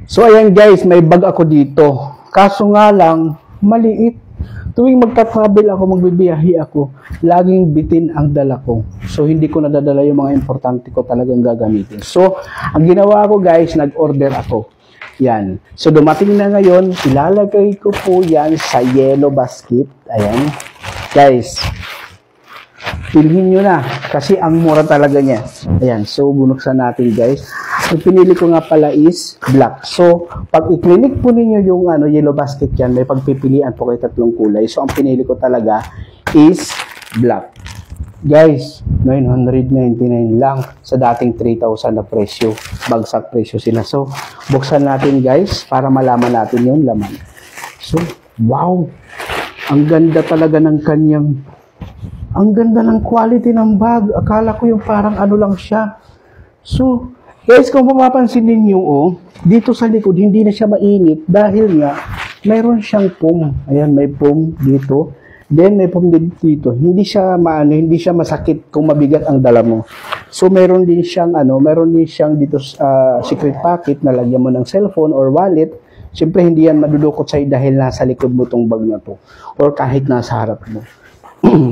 So ayan guys, may bag ako dito. Kaso nga lang, maliit. Tuwing magta-travel ako, magbibiyahe ako, laging bitin ang dala ko. So hindi ko nadadala yung mga importante ko talagang gagamitin. So ang ginawa ko guys, nag-order ako. Yan. So dumating na ngayon, ilalagay ko po yan sa yellow basket. Ayan. Guys, pilhin nyo na kasi ang mura talaga niya. Ayan. So bunuksan natin guys. Yung pinili ko nga pala is black. So, pag i-clinic po ninyo yung yellow basket yan, may pagpipilian po kayo tatlong kulay. So, ang pinili ko talaga is black. Guys, 999 lang sa dating 3,000 na presyo. Bagsak presyo sila. So, buksan natin guys para malaman natin yung laman. So, wow! Ang ganda talaga ng kanyang, ang ganda ng quality ng bag. Akala ko yung parang lang siya. So, guys, kung mapapansin ninyo, dito sa likod, hindi na siya mainit dahil nga, mayroon siyang foam. Ayan, may foam dito. Then, may foam dito. Hindi siya hindi siya masakit kung mabigat ang dala mo. So, mayroon din siyang, dito secret pocket na lagyan mo ng cellphone or wallet. Siyempre, hindi yan madudukot sa'yo dahil nasa likod mo tong bag na to. Or kahit nasa harap mo.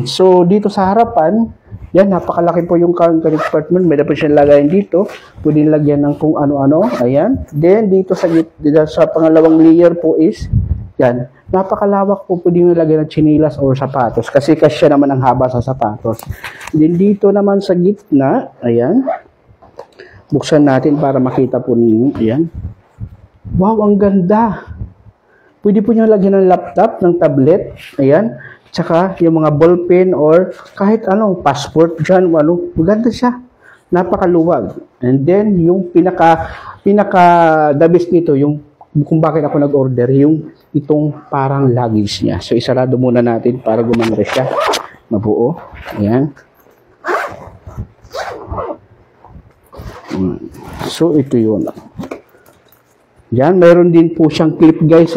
So, dito sa harapan, yan, napakalaki po yung compartment. May dapat siyang lagayan dito. Pwede lagyan ng kung ano-ano. Ayan. Then, dito sa pangalawang layer po is, yan, napakalawak po. Pwede nyo lagyan ng chinilas or sapatos. Kasi kasya naman ang haba sa sapatos. Then, dito naman sa gitna, ayan. Buksan natin para makita po ninyo. Ayan. Wow, ang ganda. Pwede po nyo lagyan ng laptop, ng tablet. Ayan. Tsaka yung mga ballpen or kahit anong passport dyan, maganda siya. Napakaluwag. And then, yung the best nito, yung kung bakit ako nag-order, yung itong parang luggage niya. So, isarado muna natin para gumanda siya. Mabuo. Ayan. So, ito yun. Yan, mayroon din po siyang clip guys,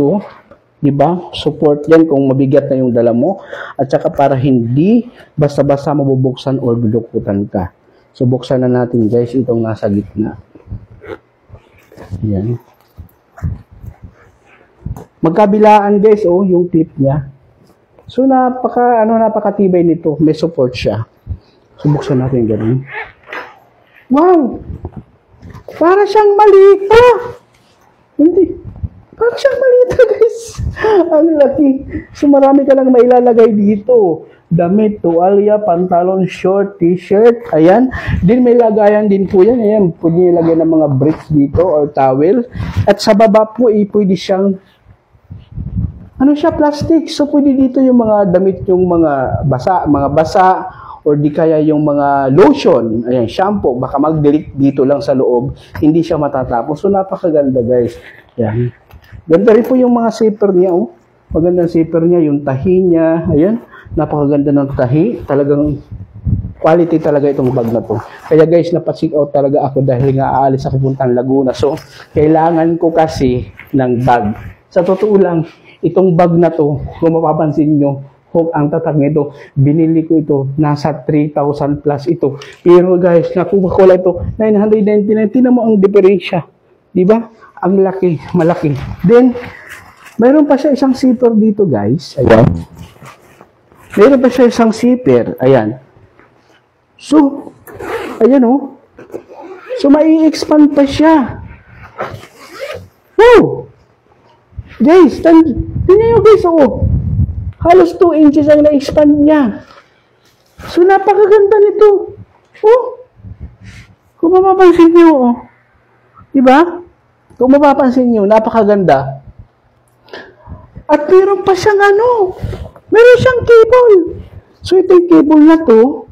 diba? Support yan kung mabigat na yung dala mo. At saka para hindi basta-basta mabubuksan or bilukutan ka. So, buksan na natin guys itong nasa gitna. Yan. Magkabilaan guys, yung clip niya. So, napakatibay nito. May support siya. So, buksan natin ganun. Wow! Para siyang maliit. Hindi. Parang siyang maliit guys. Ang laki. So marami ka lang mailalagay dito. Damit, tuwalya, pantalon, short, t-shirt. Ayan. Din may lagayan din po yan. Ayan. Pwede ilagay ng mga bricks dito or towel. At sa baba po, pwede siyang plastic. So pwede dito yung mga damit, yung mga basa, or di kaya yung mga lotion. Ayan, shampoo. Baka mag-delete dito lang sa loob. Hindi siya matatapos. So napakaganda guys. Ayan. Ganda rin po yung mga zipper niya, Magandang zipper niya, yung tahi niya. Ayan, napakaganda ng tahi. Talagang quality talaga itong bag na to. Kaya guys, napacheck out talaga ako dahil nga aalis ako puntang Laguna. So, kailangan ko kasi ng bag. Sa totoo lang, itong bag na to, kung mapapansin nyo, ang tatak nito, binili ko ito, nasa 3,000 plus ito. Pero guys, nakuha ko lang ito, 999. Tingnan mo ang diferensya. Diba? Ang laki, malaki. Then, mayroon pa siya isang zipper dito, guys. Ayan. Mayroon pa siya isang zipper. Ayan. So, ayan So, mai-expand pa siya. Oh! Guys, tingnan nyo guys, halos 2 inches ang na-expand niya. So, napakaganda nito. Kung mapapansin nyo, diba? Kung mapapansin nyo, napakaganda. At meron pa siyang meron siyang cable. So, ito yung cable na to.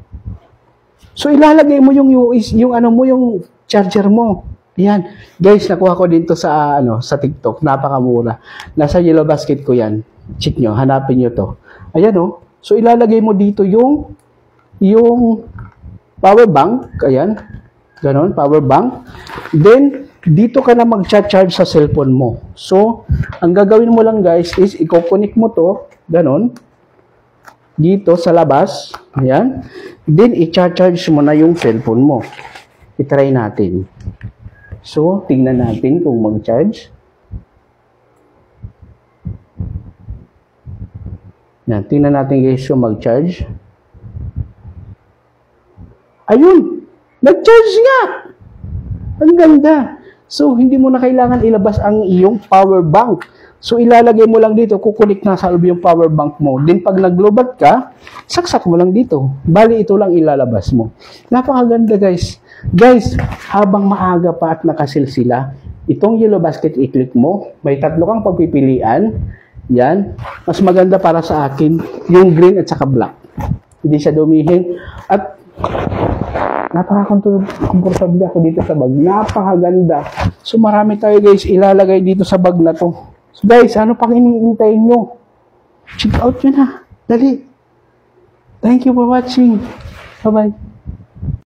So, ilalagay mo yung charger mo. Ayan. Guys, nakuha ko dito sa TikTok. Napakamura. Nasa yellow basket ko yan. Check nyo. Hanapin nyo to. Ayan So, ilalagay mo dito yung power bank. Ayan. Ganon, power bank. Then, dito ka na mag-charge sa cellphone mo. So, ang gagawin mo lang guys is i-connect mo to, ganon, dito sa labas. Ayan. Then, i-charge mo na yung cellphone mo. I-try natin. So, tingnan natin kung mag-charge. Yan, tingnan natin guys yung mag-charge. Ayun! Nag-charge nga! Ang ganda! So, hindi mo na kailangan ilabas ang iyong power bank. So, ilalagay mo lang dito, kukunik na sa loob yung power bank mo. Then, pag naglobat ka, saksak mo lang dito. Bali, ito lang ilalabas mo. Napakaganda guys. Guys, habang maaga pa at nakasilsila, itong yellow basket i-click mo. May 3 kang pagpipilian. Yan. Mas maganda para sa akin, yung green at saka black. Hindi siya dumihin. At napaka-comfortable ako dito sa bag. Napakaganda. So marami tayo guys ilalagay dito sa bag na to. So guys, ano pang iniintay nyo? Check out nyo na. Dali. Thank you for watching. Bye-bye.